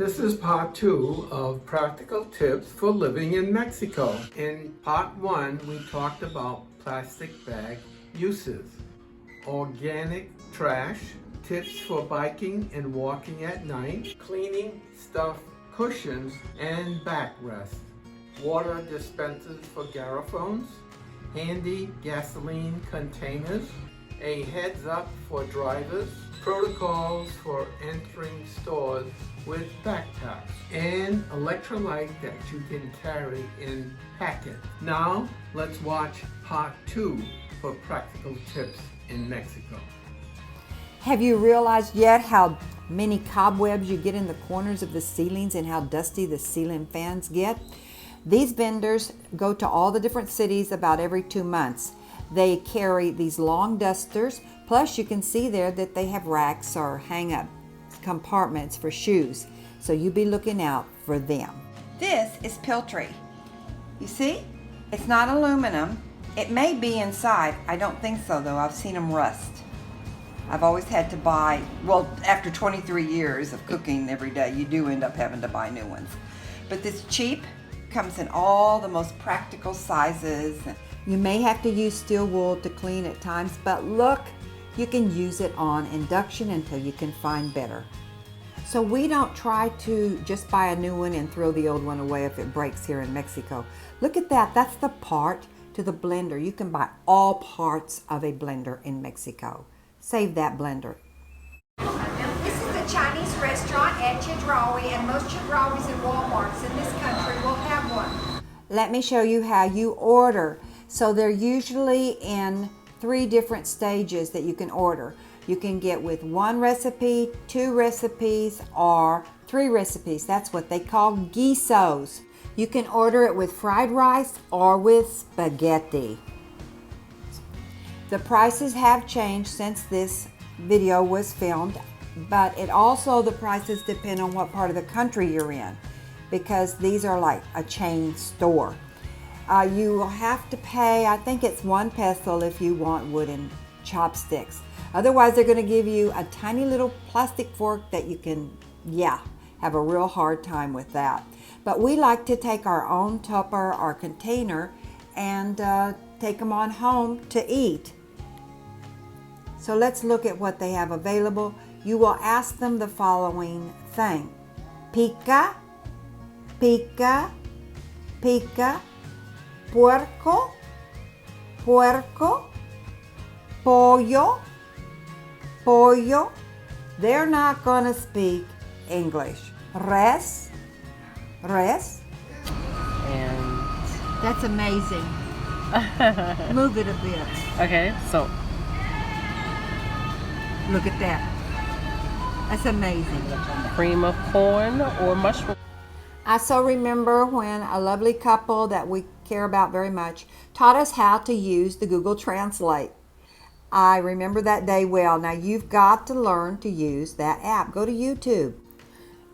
This is part 2 of practical tips for living in Mexico. In part 1, we talked about plastic bag uses, organic trash, tips for biking and walking at night, cleaning stuffed cushions and backrest, water dispensers for garrafons, handy gasoline containers, a heads up for drivers, protocols for entering stores with backpacks, and electrolyte that you can carry in packet. Now let's watch part 2 for practical tips in Mexico. Have you realized yet how many cobwebs you get in the corners of the ceilings and how dusty the ceiling fans get? These vendors go to all the different cities about every 2 months. They carry these long dusters, plus you can see there that they have racks or hang-up compartments for shoes. So you be looking out for them. This is Piltry. You see? It's not aluminum. It may be inside. I don't think so though. I've seen them rust. I've always had to buy, well, after 23 years of cooking every day, you do end up having to buy new ones. But this cheap comes in all the most practical sizes. You may have to use steel wool to clean at times, but look, you can use it on induction until you can find better. So we don't try to just buy a new one and throw the old one away if it breaks here in Mexico. Look at that, that's the part to the blender. You can buy all parts of a blender in Mexico. Save that blender. This is a Chinese restaurant at Chedraui, and most Chedrauis and Walmarts in this country will have one. Let me show you how you order. So they're usually in 3 different stages that you can order. You can get with 1 recipe, 2 recipes, or 3 recipes. That's what they call guisos. You can order it with fried rice or with spaghetti. The prices have changed since this video was filmed, but the prices depend on what part of the country you're in, because these are like a chain store. You will have to pay, I think it's 1 peso if you want wooden chopsticks. Otherwise, they're going to give you a tiny little plastic fork that you can, have a real hard time with that. But we like to take our own tupper or container and take them on home to eat. So let's look at what they have available. You will ask them the following thing. Pica, pica, pica, puerco, puerco, pollo, pollo. They're not going to speak English. Res, res. And that's amazing. Move it a bit. okay, so look at that. That's amazing. cream of corn or mushroom. I so remember when a lovely couple that we care about very much taught us how to use the Google Translate. I remember that day well. Now you've got to learn to use that app. Go to YouTube.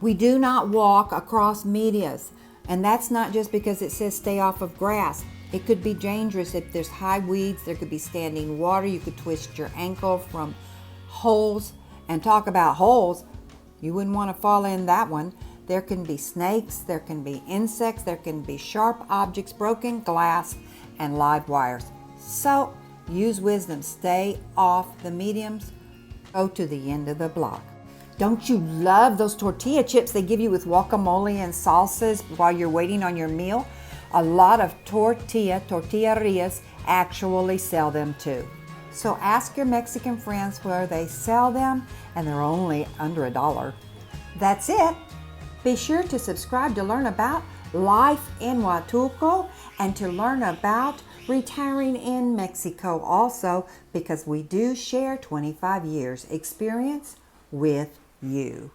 We do not walk across medias, and that's not just because it says stay off of grass. It could be dangerous if there's high weeds. There could be standing water. You could twist your ankle from holes. And talk about holes, you wouldn't want to fall in that one. There can be snakes, there can be insects, there can be sharp objects, broken glass, and live wires. So use wisdom. Stay off the mediums. Go to the end of the block. Don't you love those tortilla chips they give you with guacamole and salsas while you're waiting on your meal? A lot of tortillerias actually sell them too. So ask your Mexican friends where they sell them, and they're only under $1. That's it. Be sure to subscribe to learn about life in Huatulco and to learn about retiring in Mexico also, because we do share 25 years experience with you.